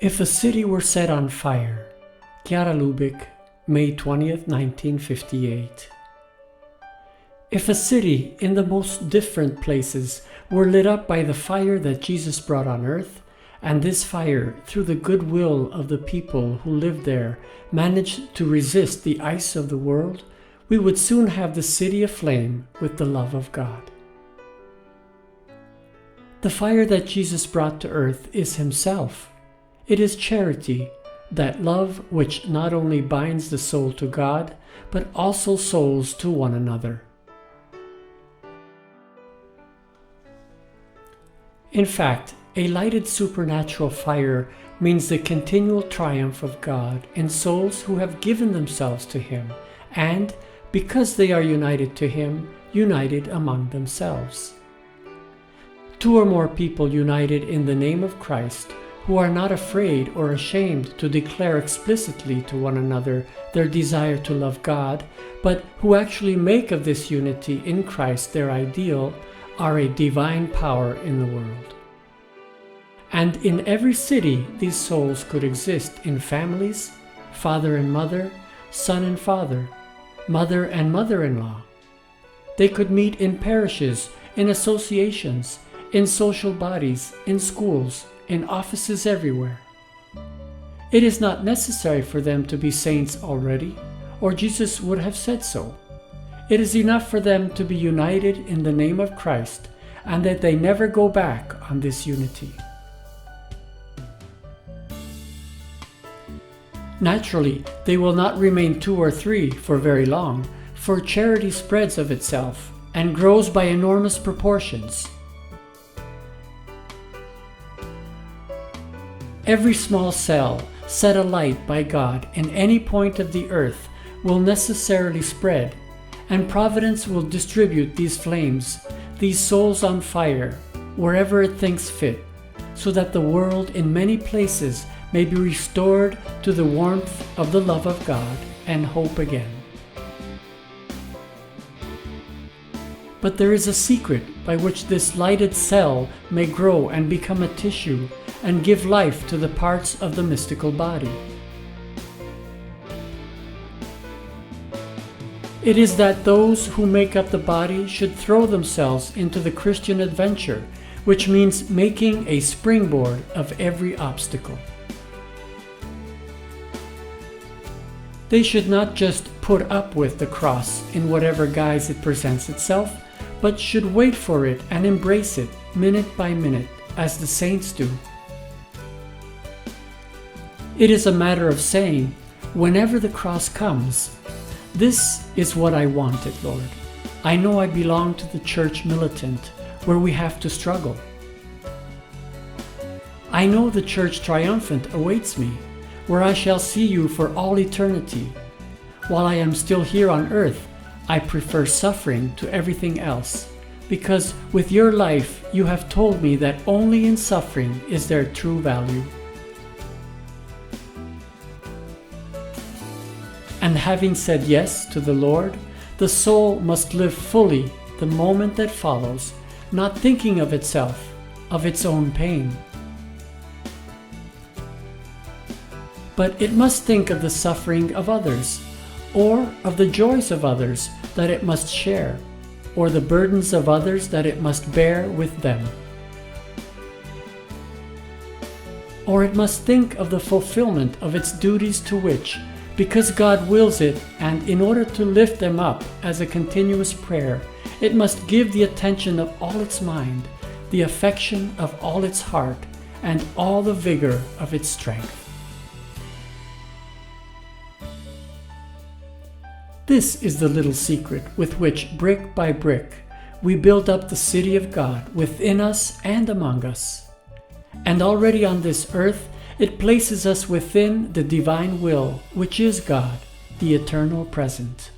If a city were set on fire. Chiara Lubich, May 20th, 1958. If a city in the most different places were lit up by the fire that Jesus brought on earth, and this fire, through the goodwill of the people who lived there, managed to resist the ice of the world, we would soon have the city aflame with the love of God. The fire that Jesus brought to earth is Himself. It is charity, that love which not only binds the soul to God, but also souls to one another. In fact, a lighted supernatural fire means the continual triumph of God in souls who have given themselves to Him, and, because they are united to Him, united among themselves. Two or more people united in the name of Christ, who are not afraid or ashamed to declare explicitly to one another their desire to love God, but who actually make of this unity in Christ their ideal, are a divine power in the world. And in every city these souls could exist in families, father and mother, son and father, mother and mother-in-law. They could meet in parishes, in associations, in social bodies, in schools, in offices everywhere. It is not necessary for them to be saints already, or Jesus would have said so. It is enough for them to be united in the name of Christ, and that they never go back on this unity. Naturally, they will not remain two or three for very long, for charity spreads of itself and grows by enormous proportions. Every small cell set alight by God in any point of the earth will necessarily spread, and Providence will distribute these flames, these souls on fire, wherever it thinks fit, so that the world in many places may be restored to the warmth of the love of God and hope again. But there is a secret by which this lighted cell may grow and become a tissue and give life to the parts of the mystical body. It is that those who make up the body should throw themselves into the Christian adventure, which means making a springboard of every obstacle. They should not just put up with the cross in whatever guise it presents itself, but should wait for it and embrace it minute by minute, as the saints do. It is a matter of saying, whenever the cross comes, "This is what I wanted, Lord. I know I belong to the church militant, where we have to struggle. I know the church triumphant awaits me, where I shall see you for all eternity. While I am still here on earth, I prefer suffering to everything else, because with your life you have told me that only in suffering is there true value." And having said yes to the Lord, the soul must live fully the moment that follows, not thinking of itself, of its own pain. But it must think of the suffering of others, or of the joys of others that it must share, or the burdens of others that it must bear with them. Or it must think of the fulfillment of its duties to which, because God wills it, and in order to lift them up as a continuous prayer, it must give the attention of all its mind, the affection of all its heart, and all the vigor of its strength. This is the little secret with which, brick by brick, we build up the city of God within us and among us. And already on this earth, it places us within the divine will, which is God, the eternal present.